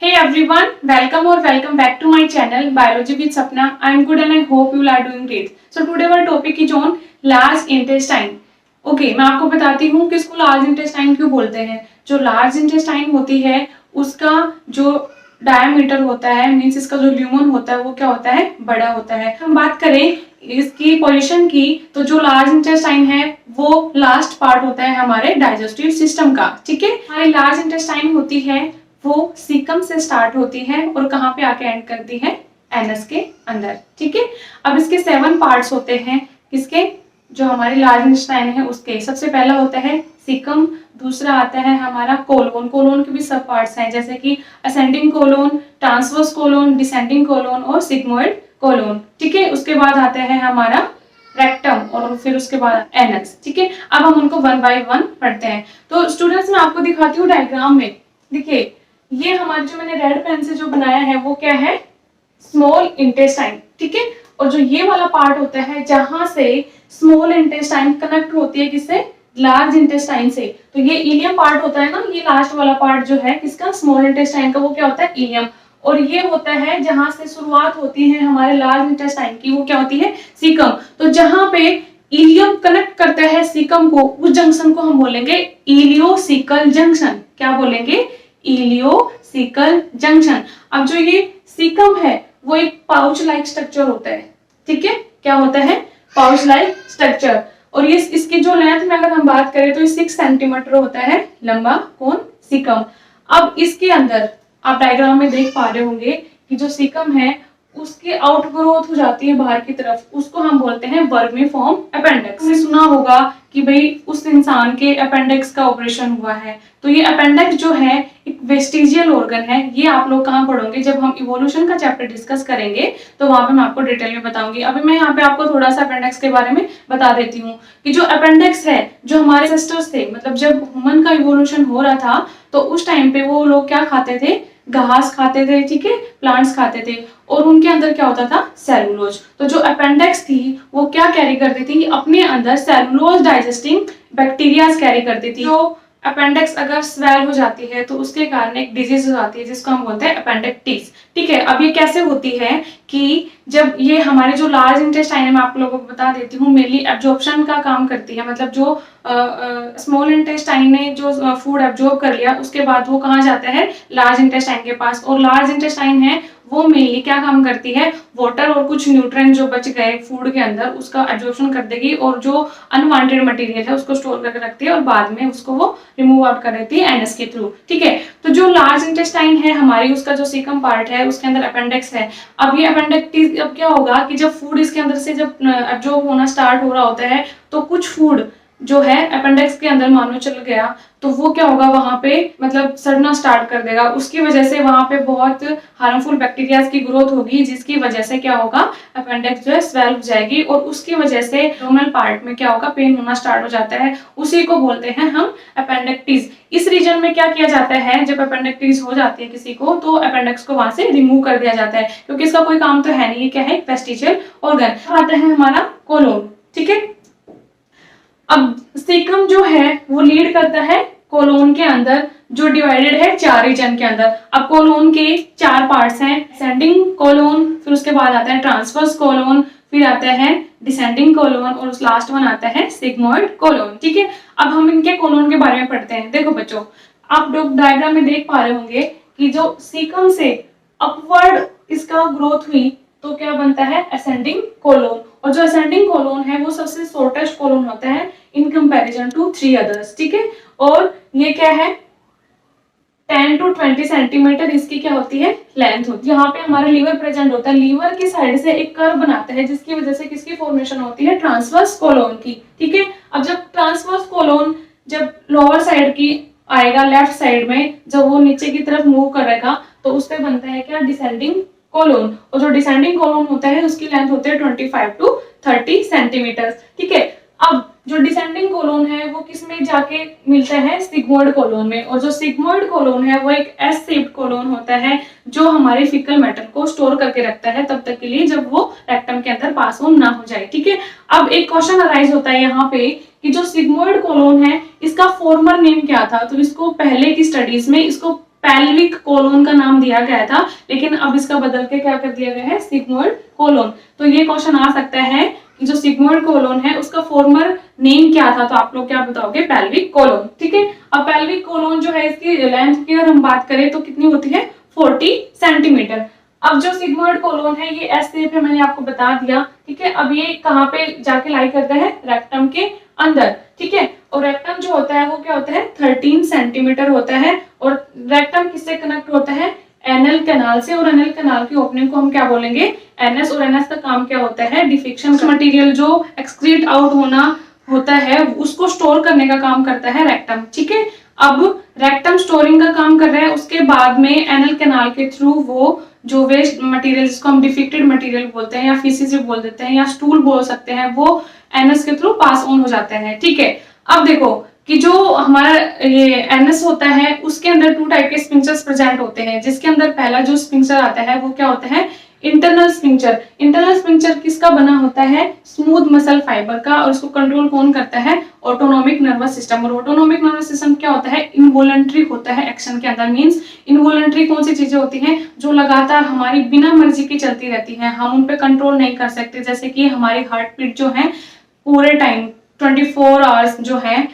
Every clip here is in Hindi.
Hey everyone, welcome back to my channel Biology with Sapna. I am good and I hope you are doing great. So today our topic is on large intestine. Okay मैं आपको बताती हूँ कि इसको लार्ज इंटेस्टाइन क्यों बोलते हैं। जो लार्ज इंटेस्टाइन होती है उसका जो डायमीटर होता है मीन्स इसका जो ल्यूमन होता है वो क्या होता है, बड़ा होता है। हम बात करें इसकी पोजीशन की तो जो लार्ज इंटेस्टाइन है वो लास्ट पार्ट होता है हमारे डाइजेस्टिव सिस्टम का। ठीक है, हमारी लार्ज इंटेस्टाइन होती है वो सीकम से स्टार्ट होती है और कहाँ पे आके एंड करती है, एनस के अंदर। ठीक है, अब इसके 7 पार्ट्स होते हैं। किसके, जो हमारे लार्ज इंटेस्टाइन है उसके। सबसे पहला होता है सीकम, दूसरा आता है हमारा कोलोन। कोलोन के भी सब पार्ट्स हैं जैसे कि ascending colon, transverse colon, descending colon और सिग्मोइड कोलोन। ठीक है, उसके बाद आता है हमारा रेक्टम और फिर उसके बाद एनस। ठीक है, अब हम उनको 1 बाय 1 पढ़ते हैं। तो स्टूडेंट्स मैं आपको दिखाती हूँ डायग्राम में। देखिए ये हमारे जो मैंने रेड पेन से जो बनाया है वो क्या है, स्मॉल इंटेस्टाइन। ठीक है, और जो ये वाला पार्ट होता है जहां से स्मॉल इंटेस्टाइन कनेक्ट होती है किससे, लार्ज इंटेस्टाइन से, तो ये इलियम पार्ट होता है ना। ये लास्ट वाला पार्ट जो है किसका, स्मॉल इंटेस्टाइन का, वो क्या होता है, इलियम। और ये होता है जहां से शुरुआत होती है हमारे लार्ज इंटेस्टाइन की, वो क्या होती है, सीकम। तो जहां पे इलियम कनेक्ट करता है सीकम को, उस जंक्शन को हम बोलेंगे इलियोसिकल जंक्शन। क्या बोलेंगे, इलियोसिकल जंक्शन। अब जो ये सीकम है वो एक पाउच लाइक स्ट्रक्चर होता है। ठीक है, क्या होता है, पाउच लाइक स्ट्रक्चर। और ये इसकी जो लेंथ में अगर हम बात करें तो ये 6 सेंटीमीटर होता है लंबा, कौन, सीकम। अब इसके अंदर आप डायग्राम में देख पा रहे होंगे कि जो सीकम है उसकी आउटग्रोथ हो जाती है बाहर की तरफ, उसको हम बोलते हैं वर्मीफॉर्म अपेंडिक्स। आपने सुना होगा कि भाई उस इंसान के अपेंडिक्स का ऑपरेशन हुआ है। तो ये अपेंडिक्स जो है एक वेस्टिजियल ऑर्गन है। ये आप लोग कहाँ पढ़ोगे, जब हम इवोल्यूशन का चैप्टर डिस्कस करेंगे तो वहां पे मैं आपको डिटेल में बताऊंगी। अभी मैं यहाँ पे आपको थोड़ा सा अपेंडिक्स के बारे में बता देती हूँ कि जो अपेंडिक्स है, जो हमारे एंसेस्टर्स थे, मतलब जब ह्यूमन का इवोल्यूशन हो रहा था तो उस टाइम पे वो लोग क्या खाते थे, घास खाते थे। ठीक है, प्लांट्स खाते थे और उनके अंदर क्या होता था, सेलुलोज। तो जो अपेंडिक्स थी वो क्या कैरी करती थी, अपने अंदर सेलुलोज डाइजेस्टिंग बैक्टीरियाज कैरी करती थी। जो अपेंडिक्स अगर स्वेल हो जाती है तो उसके कारण एक डिजीज हो जाती है जिसको हम बोलते हैं अपेंडिक्टिस। ठीक है, अब ये कैसे होती है कि जब ये हमारे जो लार्ज इंटेस्टाइन है, मैं आप लोगों को बता देती हूँ, मेनली एब्जॉर्प्शन का काम करती है। मतलब जो स्मॉल इंटेस्टाइन ने जो फूड एब्जॉर्ब कर लिया उसके बाद वो कहाँ जाता है, लार्ज इंटेस्टाइन के पास। और लार्ज इंटेस्टाइन है वो मेनली क्या काम करती है, वाटर और कुछ न्यूट्रिएंट जो बच गए फूड के अंदर उसका एब्जॉर्प्शन कर देगी और जो अनवांटेड मटेरियल है उसको स्टोर करके रखती है और बाद में उसको वो रिमूव आउट कर देती है एनएस के थ्रू। ठीक है, तो जो लार्ज इंटेस्टाइन है हमारी, उसका जो सीकम पार्ट है उसके अंदर अपेंडिक्स है। अब ये अपेंडिक्टिस, अब क्या होगा कि जब फूड इसके अंदर से जब एब्जॉर्ब होना स्टार्ट हो रहा होता है तो कुछ फूड जो है अपेंडिक्स के अंदर मानो चल गया तो वो क्या होगा, वहां पे मतलब सड़ना स्टार्ट कर देगा। उसकी वजह से वहां पे बहुत हार्मफुल बैक्टीरियाज की ग्रोथ होगी जिसकी वजह से क्या होगा, अपेंडिक्स जो है स्वेल हो जाएगी और उसकी वजह से एब्डोमिनल पार्ट में क्या होगा, पेन होना स्टार्ट हो जाता है। उसी को बोलते हैं हम अपेंडिक्टिस। इस रीजन में क्या किया जाता है, जब अपेंडिक्टिस हो जाती है किसी को तो अपेंडिक्स को वहां से रिमूव कर दिया जाता है क्योंकि इसका कोई काम तो है नहीं। ये क्या है, वेस्टिजियल ऑर्गन। आता है हमारा कोलोन। ठीक है, अब सीकम जो है वो लीड करता है कोलोन के अंदर जो डिवाइडेड है 4 रीजन के अंदर। अब कोलोन के 4 पार्ट्स हैं, असेंडिंग कोलोन, फिर उसके बाद आता है ट्रांसवर्स कोलोन, फिर आता है डिसेंडिंग कोलोन और उस लास्ट वन आता है सिग्मोइड कोलोन। ठीक है, अब हम इनके कोलोन के बारे में पढ़ते हैं। देखो बच्चों, आप लोग डायग्राम में देख पा रहे होंगे कि जो सीकम से अपवर्ड इसका ग्रोथ हुई तो क्या बनता है, असेंडिंग कोलोन। और जो असेंडिंग कोलोन है वो सबसे शॉर्टेस्ट कोलोन होता है इन कंपैरिजन टू 3 अदर्स। ठीक है, और ये क्या है, 10 to 20 सेंटीमीटर इसकी क्या होती है, लेंथ होती है। यहाँ पे हमारा लीवर प्रेजेंट होता है, लीवर की साइड से एक कर्व बनाता है जिसकी वजह से किसकी फॉर्मेशन होती है, ट्रांसवर्स कोलोन की। ठीक है, अब जब ट्रांसवर्स कोलोन जब लोअर साइड की आएगा, लेफ्ट साइड में जब वो नीचे की तरफ मूव करेगा तो उस पर बनता है क्या, डिसेंडिंग कोलोन। और जो डिसेंडिंग कोलोन होता है उसकी लेंथ होती है 25 to 30 सेंटीमीटर। ठीक है, अब जो डिसेंडिंग कोलोन है वो किस में जाके मिलता है, सिग्मोइड कोलोन में। और जो सिग्मोइड कोलोन है वो एक एस शेप्ड कोलोन होता है जो हमारे फीकल मैटर को स्टोर करके रखता है तब तक के लिए जब वो रेक्टम के अंदर पास ऑन ना हो जाए। ठीक है, अब एक क्वेश्चन अराइज होता है यहाँ पे कि जो सिग्मोइड कोलोन है इसका फॉर्मर नेम क्या था। तो इसको पहले की स्टडीज में इसको पेल्विक कोलोन का नाम दिया गया था, लेकिन अब इसका बदल के क्या कर दिया गया है, सिग्मोइड कोलोन। तो ये क्वेश्चन आ सकता है कि जो सिग्मोइड कोलोन है उसका फॉर्मर नेम क्या था, तो आप लोग क्या बताओगे, पेल्विक कोलोन। ठीक है, अब पेल्विक कोलोन जो है इसकी लेंथ की अगर हम बात करें तो कितनी होती है, 40 सेंटीमीटर। अब जो सिग्मोइड कोलोन है ये एस शेप है, मैंने आपको बता दिया। ठीक है, अब ये कहाँ पे जाके लाई करता है, रेक्टम के अंदर। ठीक है, और रेक्टम जो होता है वो क्या होता है, 13 सेंटीमीटर होता है। और रेक्टम किससे कनेक्ट होता है, एनल कैनाल से, और एनल कैनाल की ओपनिंग को हम क्या बोलेंगे, एनएस। और एनएस का काम क्या होता है, डिफेक्शन मटेरियल जो एक्सक्रीट आउट होना होता है उसको स्टोर करने का काम करता है रेक्टम। ठीक है, अब रेक्टम स्टोरिंग का काम कर रहा है, उसके बाद में एनल कैनाल के थ्रू वो जो वेस्ट मटेरियल जिसको हम डिफेक्टेड मटेरियल बोलते हैं या फीसिस भी बोल देते हैं या स्टूल बोल सकते हैं, वो एनएस के थ्रू पास ऑन हो जाते हैं। ठीक है, अब देखो कि जो हमारा ये एनएस होता है उसके अंदर 2 टाइप के स्फिंक्टर्स प्रेजेंट होते हैं, जिसके अंदर पहला जो स्फिंक्टर आता है वो क्या होता है, इंटरनल स्फिंक्टर। इंटरनल स्फिंक्टर किसका बना होता है, स्मूथ मसल फाइबर का, और उसको कंट्रोल कौन करता है, ऑटोनोमिक नर्वस सिस्टम। और ऑटोनोमिक नर्वस सिस्टम क्या होता है, इनवॉलंटरी होता है एक्शन के अंदर। मींस इनवॉलंटरी कौन सी चीजें होती हैं, जो लगातार हमारी बिना मर्जी की चलती रहती हैं, हम उन पे कंट्रोल नहीं कर सकते। जैसे कि हमारी हार्ट बीट जो है पूरे टाइम 24 आवर्स जो है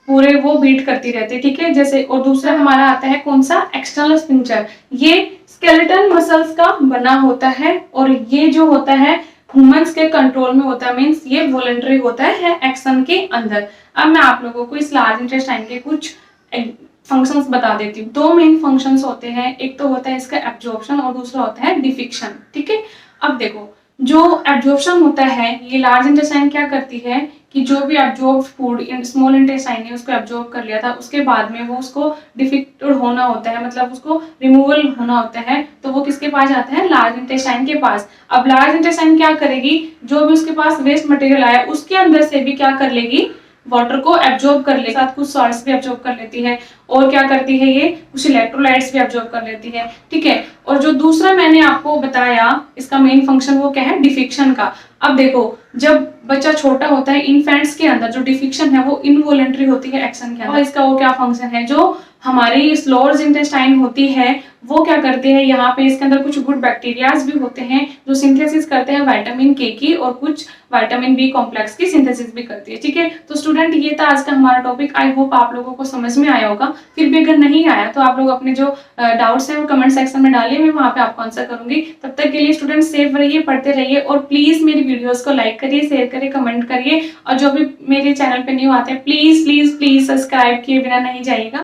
पूरे वो बीट करती रहती है। ठीक है, जैसे, और दूसरा हमारा आता है कौन सा, एक्सटर्नल स्फिंक्टर। ये स्केलेटन मसल्स का बना होता है और ये जो होता है ह्यूमंस के कंट्रोल में होता है। मींस ये वॉलंटरी होता है एक्शन के अंदर। अब मैं आप लोगों को इस लार्ज इंटेस्टाइन के कुछ फंक्शंस बता देती हूँ। 2 मेन फंक्शंस होते हैं, एक तो होता है इसका एब्जॉर्प्शन और दूसरा होता है डिफिक्शन। ठीक है, अब देखो जो एब्जॉर्प्शन होता है ये लार्ज इंटेस्टाइन क्या करती है कि जो भी एब्जॉर्ब फूड स्मॉल इंटेस्टाइन ने उसको एब्जॉर्ब कर लिया था, उसके बाद में वो उसको डिफिक्टेड होना होता है, मतलब उसको रिमूवल होना होता है, तो वो किसके पास जाता है, लार्ज इंटेस्टाइन के पास। अब लार्ज इंटेस्टाइन क्या करेगी, जो भी उसके पास वेस्ट मटेरियल आया उसके अंदर से भी क्या कर लेगी, वाटर को एब्जॉर्ब कर ले, साथ कुछ सॉल्ट्स भी एब्जॉर्ब कर लेती है, और क्या करती है ये कुछ इलेक्ट्रोलाइट्स भी एब्जॉर्ब कर लेती है। ठीक है, और जो दूसरा मैंने आपको बताया इसका मेन फंक्शन वो क्या है, डिफिक्शन का। अब देखो जब बच्चा छोटा होता है, इन्फेंट्स के अंदर जो डिफिक्शन है वो इनवॉलंटरी होती है एक्शन के अंदर। और इसका वो क्या फंक्शन है, जो हमारी लोअर इंटेस्टाइन होती है वो क्या करते हैं, यहाँ पे इसके अंदर कुछ गुड बैक्टीरियाज भी होते हैं जो सिंथेसिस करते हैं विटामिन के की, और कुछ विटामिन बी कॉम्प्लेक्स की सिंथेसिस भी करती है। ठीक है, तो स्टूडेंट ये था आज का हमारा टॉपिक। आई होप आप लोगों को समझ में आया होगा। फिर भी अगर नहीं आया तो आप लोग अपने जो डाउट्स हैं वो कमेंट सेक्शन में डालिए, मैं वहाँ पे आपको आंसर करूंगी। तब तक के लिए स्टूडेंट सेफ रहिए, पढ़ते रहिए, और प्लीज मेरी वीडियोस को लाइक करिए, शेयर करिए, कमेंट करिए, और जो भी मेरे चैनल पे न्यू आते हैं प्लीज प्लीज प्लीज सब्सक्राइब किए बिना नहीं जाइएगा।